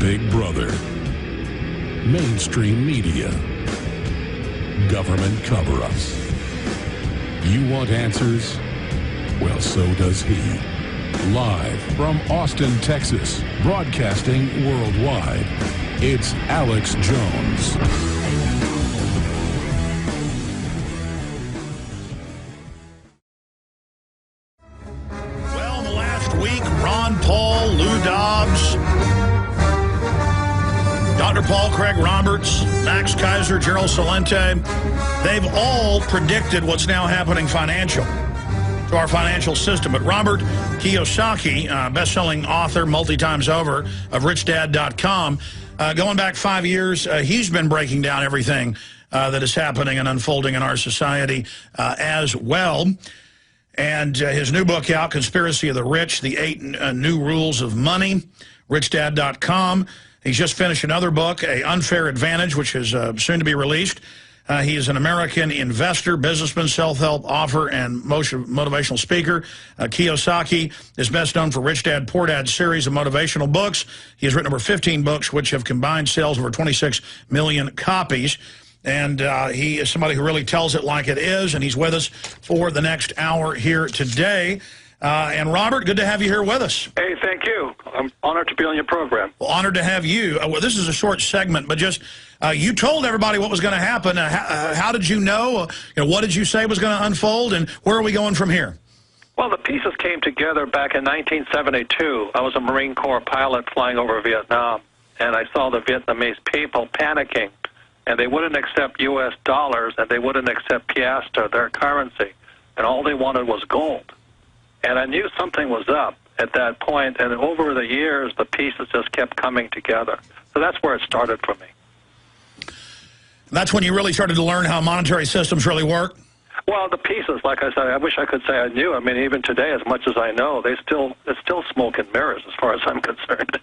Big Brother, mainstream media, government cover-ups. You want answers? Well, so does he. Live from Austin, Texas, broadcasting worldwide, it's Alex Jones. Well, in the last week, Ron Paul, Lou Dobbs, Dr. Paul Craig Roberts, Max Kaiser, Gerald Celente, they've all predicted what's now happening to our financial system. But Robert Kiyosaki, best-selling author multi-times over of RichDad.com, going back 5 years, he's been breaking down everything that is happening and unfolding in our society as well. And his new book out, Conspiracy of the Rich, The 8 New Rules of Money, RichDad.com. He's just finished another book, A Unfair Advantage, which is soon to be released. He is an American investor, businessman, self-help author, and motivational speaker. Kiyosaki is best known for Rich Dad, Poor Dad series of motivational books. He has written over 15 books, which have combined sales of over 26 million copies. And he is somebody who really tells it like it is, and he's with us for the next hour here today. And Robert, good to have you here with us. Hey, thank you. I'm honored to be on your program. Well, honored to have you. Well, this is a short segment, but just you told everybody what was going to happen. How did you know? What did you say was going to unfold, and where are we going from here? Well, the pieces came together back in 1972. I was a Marine Corps pilot flying over Vietnam, and I saw the Vietnamese people panicking, and they wouldn't accept U.S. dollars, and they wouldn't accept piastre, their currency, and all they wanted was gold. And I knew something was up at that point, and over the years, the pieces just kept coming together. So that's where it started for me. That's when you really started to learn how monetary systems really work? Well, the pieces, like I said, I wish I could say I knew. I mean, even today, as much as I know, it's still smoke and mirrors as far as I'm concerned.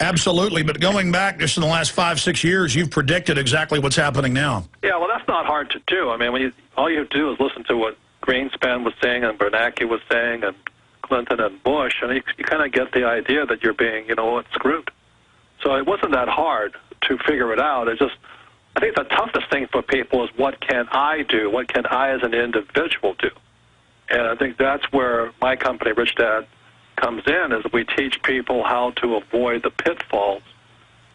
Absolutely, but going back just in the last 5, 6 years, you've predicted exactly what's happening now. Yeah, well, that's not hard to do. I mean, all you do is listen to what Greenspan was saying and Bernanke was saying and Clinton and Bush, and you kind of get the idea that you're being, screwed. So it wasn't that hard to figure it out. I think the toughest thing for people is what can I do? What can I as an individual do? And I think that's where my company, Rich Dad, comes in, is we teach people how to avoid the pitfalls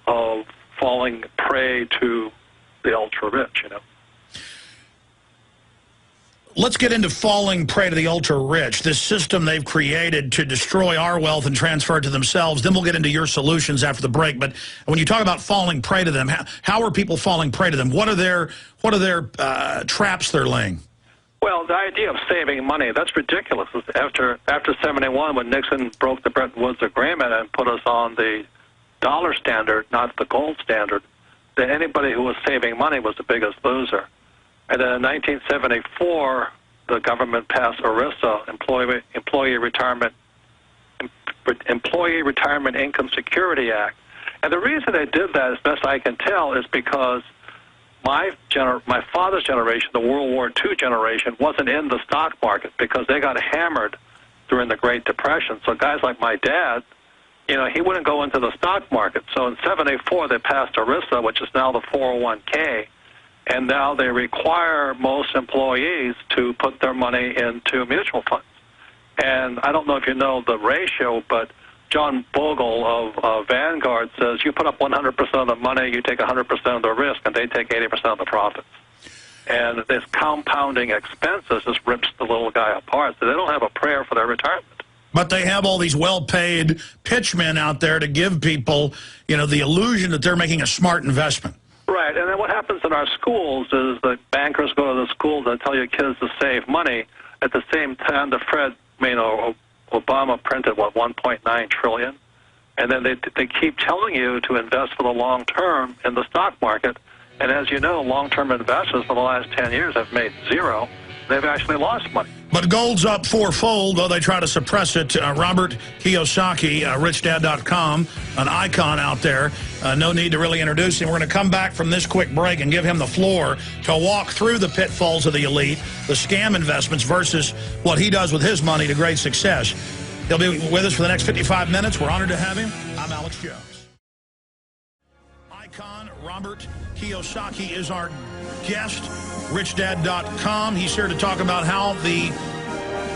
of falling prey to the ultra-rich, Let's get into falling prey to the ultra-rich, this system they've created to destroy our wealth and transfer it to themselves. Then we'll get into your solutions after the break. But when you talk about falling prey to them, how are people falling prey to them? What are their traps they're laying? Well, the idea of saving money, that's ridiculous. After 71, when Nixon broke the Bretton Woods Agreement and put us on the dollar standard, not the gold standard, then anybody who was saving money was the biggest loser. And then in 1974, the government passed ERISA, Employee Retirement Income Security Act. And the reason they did that, as best I can tell, is because my father's generation, the World War II generation, wasn't in the stock market because they got hammered during the Great Depression. So guys like my dad, he wouldn't go into the stock market. So in 74, they passed ERISA, which is now the 401k. And now they require most employees to put their money into mutual funds. And I don't know if you know the ratio, but John Bogle of Vanguard says you put up 100% of the money, you take 100% of the risk, and they take 80% of the profits. And this compounding expenses just rips the little guy apart. So they don't have a prayer for their retirement. But they have all these well-paid pitchmen out there to give people, the illusion that they're making a smart investment. Right, and then what happens in our schools is that bankers go to the schools and tell your kids to save money. At the same time, Obama printed, $1.9 trillion? And then they keep telling you to invest for the long term in the stock market. And as you know, long-term investors for the last 10 years have made zero. They've actually lost money. But gold's up fourfold, though they try to suppress it. Robert Kiyosaki, RichDad.com, an icon out there. No need to really introduce him. We're going to come back from this quick break and give him the floor to walk through the pitfalls of the elite, the scam investments versus what he does with his money to great success. He'll be with us for the next 55 minutes. We're honored to have him. I'm Alex Jones. Robert Kiyosaki is our guest, richdad.com. He's here to talk about how the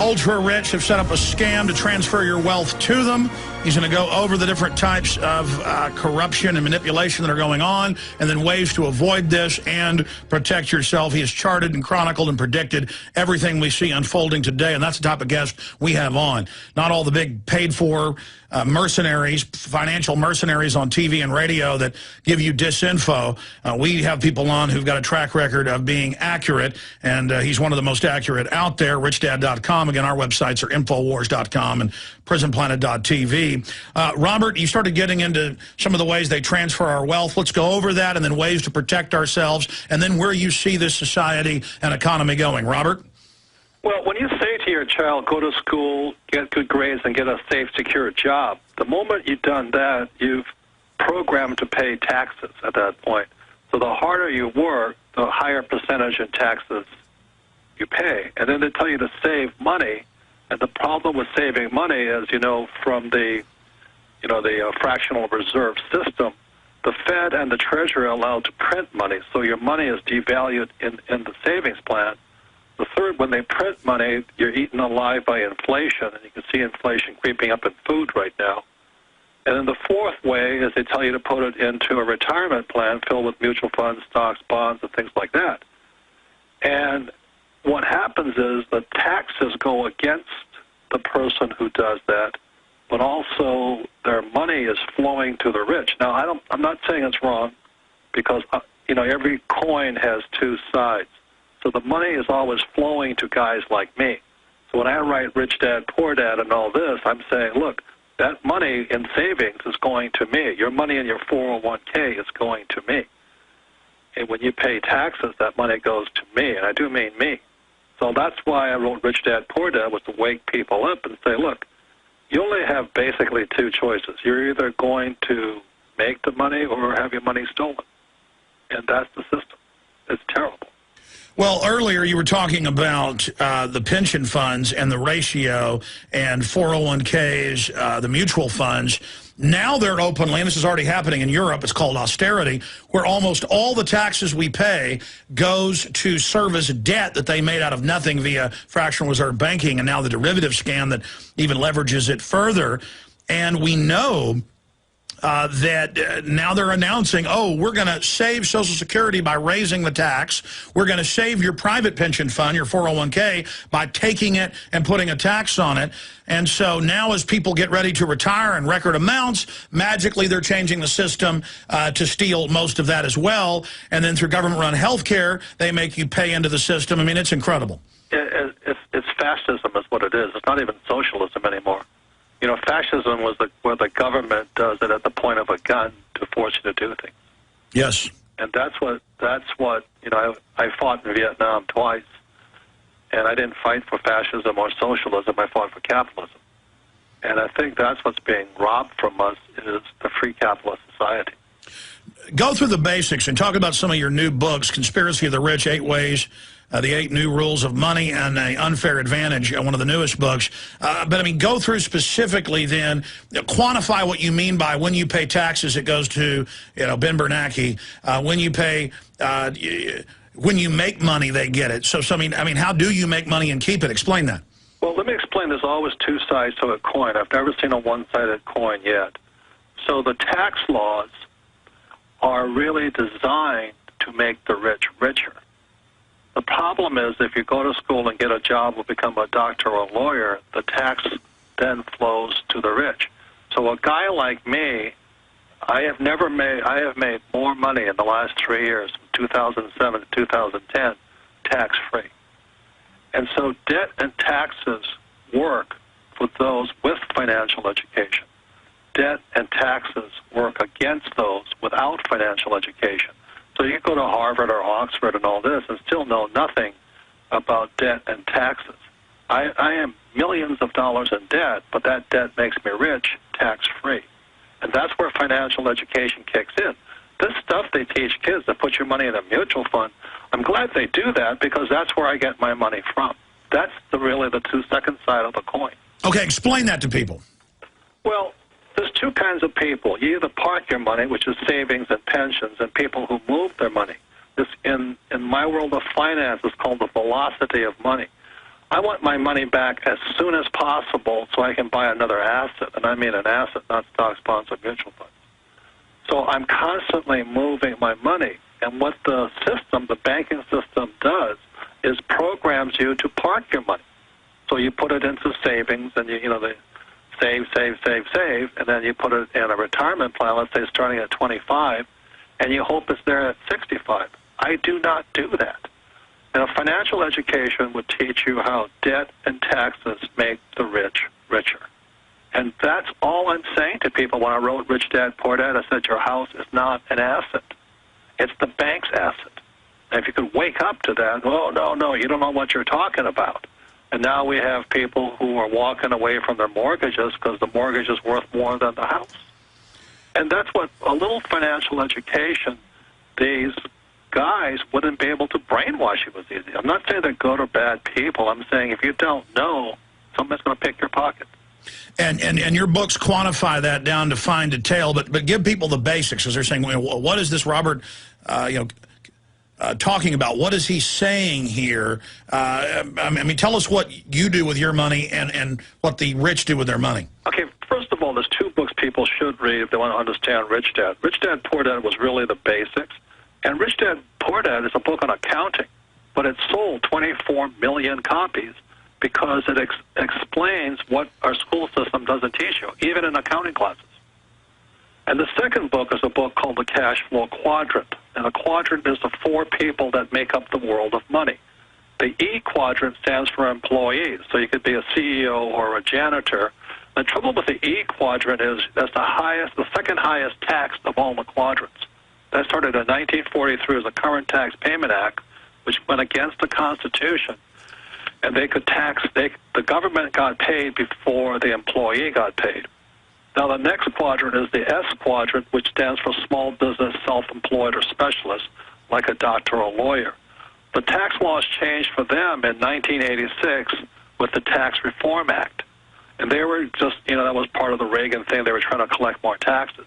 ultra-rich have set up a scam to transfer your wealth to them. He's going to go over the different types of corruption and manipulation that are going on, and then ways to avoid this and protect yourself. He has charted and chronicled and predicted everything we see unfolding today, and that's the type of guest we have on. Not all the big paid-for mercenaries, financial mercenaries on TV and radio that give you disinfo. We have people on who've got a track record of being accurate, and he's one of the most accurate out there, richdad.com. Again, our websites are infowars.com and prisonplanet.tv. Robert, you started getting into some of the ways they transfer our wealth. Let's go over that, and then ways to protect ourselves, and then where you see this society and economy going. Robert? Well, when you say to your child, go to school, get good grades, and get a safe, secure job, the moment you've done that, you've programmed to pay taxes at that point. So the harder you work, the higher percentage in taxes you pay. And then they tell you to save money. And the problem with saving money is, from the fractional reserve system, the Fed and the Treasury are allowed to print money, so your money is devalued in the savings plan. The third, when they print money, you're eaten alive by inflation, and you can see inflation creeping up in food right now. And then the fourth way is they tell you to put it into a retirement plan filled with mutual funds, stocks, bonds, and things like that. And what happens is the taxes go against the person who does that, but also their money is flowing to the rich. Now, I'm not saying it's wrong, because every coin has two sides. So the money is always flowing to guys like me. So when I write Rich Dad, Poor Dad and all this, I'm saying, look, that money in savings is going to me. Your money in your 401k is going to me. And when you pay taxes, that money goes to me, and I do mean me. So that's why I wrote Rich Dad, Poor Dad, was to wake people up and say, look, you only have basically two choices. You're either going to make the money or have your money stolen. And that's the system. It's terrible. Well, earlier you were talking about the pension funds and the ratio and 401ks, the mutual funds. Now they're openly, and this is already happening in Europe, it's called austerity, where almost all the taxes we pay goes to service debt that they made out of nothing via fractional reserve banking, and now the derivative scam that even leverages it further. And we know that now they're announcing, we're going to save Social Security by raising the tax. We're going to save your private pension fund, your 401k, by taking it and putting a tax on it. And so now as people get ready to retire in record amounts, magically they're changing the system to steal most of that as well. And then through government-run health care, they make you pay into the system. I mean, it's incredible. It's fascism is what it is. It's not even socialism anymore. Fascism was where the government does it at the point of a gun to force you to do things. Yes. And that's what I fought in Vietnam twice, and I didn't fight for fascism or socialism. I fought for capitalism. And I think that's what's being robbed from us is the free capitalist society. Go through the basics and talk about some of your new books, Conspiracy of the Rich, 8 Ways, the 8 New Rules of Money, and An Unfair Advantage, one of the newest books. But, I mean, go through specifically then, quantify what you mean by when you pay taxes, it goes to, Ben Bernanke. When you make money, they get it. So I mean, how do you make money and keep it? Explain that. Well, let me explain. There's always two sides to a coin. I've never seen a one-sided coin yet. So the tax laws are really designed to make the rich richer. The problem is if you go to school and get a job or become a doctor or a lawyer, the tax then flows to the rich. So a guy like me, I have made more money in the last 3 years, from 2007 to 2010, tax-free. And so debt and taxes work for those with financial education. Debt and taxes work against those without financial education. So you can go to Harvard or Oxford and all this and still know nothing about debt and taxes. I am millions of dollars in debt, but that debt makes me rich, tax-free. And that's where financial education kicks in. This stuff they teach kids to put your money in a mutual fund, I'm glad they do that because that's where I get my money from. That's really the second side of the coin. Okay, explain that to people. Well, this two kinds of people. You either park your money, which is savings and pensions, and people who move their money. This, in my world of finance, is called the velocity of money. I want my money back as soon as possible so I can buy another asset, and I mean an asset, not stocks, bonds, or mutual funds. So I'm constantly moving my money, and what the system, the banking system, does is programs you to park your money. So you put it into savings, and they save, and then you put it in a retirement plan, let's say starting at 25, and you hope it's there at 65. I do not do that. And a financial education would teach you how debt and taxes make the rich richer. And that's all I'm saying to people. When I wrote Rich Dad, Poor Dad, I said your house is not an asset. It's the bank's asset. And if you could wake up to that, oh, no, you don't know what you're talking about. And now we have people who are walking away from their mortgages because the mortgage is worth more than the house. And that's what a little financial education, these guys wouldn't be able to brainwash you as easy. I'm not saying they're good or bad people. I'm saying if you don't know, somebody's going to pick your pocket. And your books quantify that down to fine detail, but give people the basics, as they're saying, what is this Robert, talking about? What is he saying here? I mean, tell us what you do with your money and what the rich do with their money. Okay, first of all, there's two books people should read if they want to understand Rich Dad. Rich Dad, Poor Dad was really the basics. And Rich Dad, Poor Dad is a book on accounting, but it sold 24 million copies because it explains what our school system doesn't teach you, even in accounting classes. And the second book is a book called the Cashflow Quadrant. And the quadrant is the four people that make up the world of money. The E quadrant stands for employees, so you could be a CEO or a janitor. The trouble with the E quadrant is that's the second highest tax of all the quadrants. That started in 1943 as the Current Tax Payment Act, which went against the Constitution. And they could tax, the government got paid before the employee got paid. Now the next quadrant is the S quadrant, which stands for small business, self-employed, or specialist, like a doctor or lawyer. The tax laws changed for them in 1986 with the Tax Reform Act. And they were just, that was part of the Reagan thing. They were trying to collect more taxes.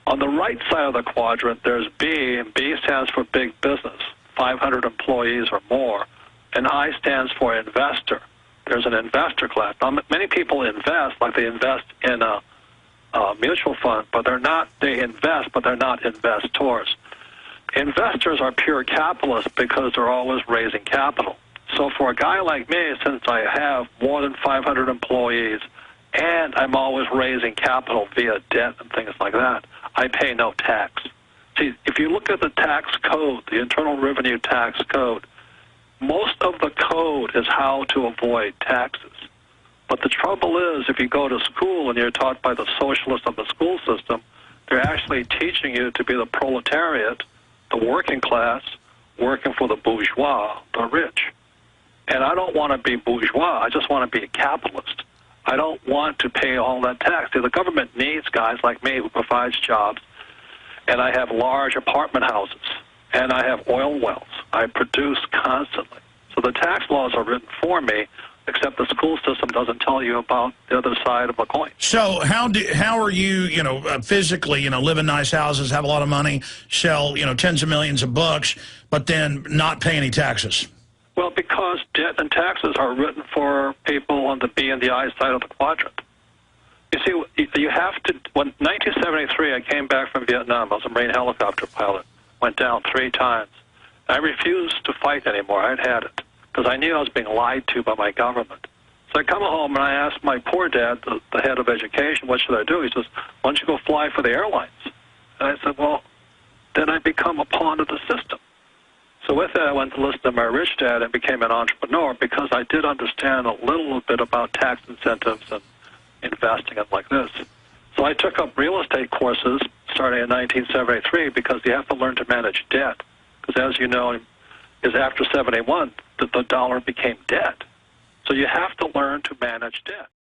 On the right side of the quadrant, there's B, and B stands for big business, 500 employees or more. And I stands for investor. There's an investor class. Now, many people invest, like they invest in a mutual fund, but they invest, but they're not investors. Investors are pure capitalists because they're always raising capital. So for a guy like me, since I have more than 500 employees and I'm always raising capital via debt and things like that, I pay no tax. See, if you look at the tax code, the Internal Revenue Tax Code, most of the code is how to avoid taxes. But the trouble is, if you go to school and you're taught by the socialists of the school system, they're actually teaching you to be the proletariat, the working class, working for the bourgeois, the rich. And I don't want to be bourgeois. I just want to be a capitalist. I don't want to pay all that tax. See, the government needs guys like me who provides jobs, and I have large apartment houses, and I have oil wells. I produce constantly. So the tax laws are written for me, except the school system doesn't tell you about the other side of the coin. So how are you, physically, live in nice houses, have a lot of money, sell, tens of millions of books, but then not pay any taxes? Well, because debt and taxes are written for people on the B and the I side of the quadrant. You see, you have to, when 1973 I came back from Vietnam, I was a Marine helicopter pilot, went down 3 times. I refused to fight anymore. I'd had it, because I knew I was being lied to by my government. So I come home and I asked my poor dad, the head of education, what should I do? He says, why don't you go fly for the airlines? And I said, well, then I become a pawn of the system. So with that, I went to listen to my Rich Dad and became an entrepreneur because I did understand a little bit about tax incentives and investing and like this. So I took up real estate courses starting in 1973 because you have to learn to manage debt. Because as you know, is after 71, the dollar became debt. So you have to learn to manage debt.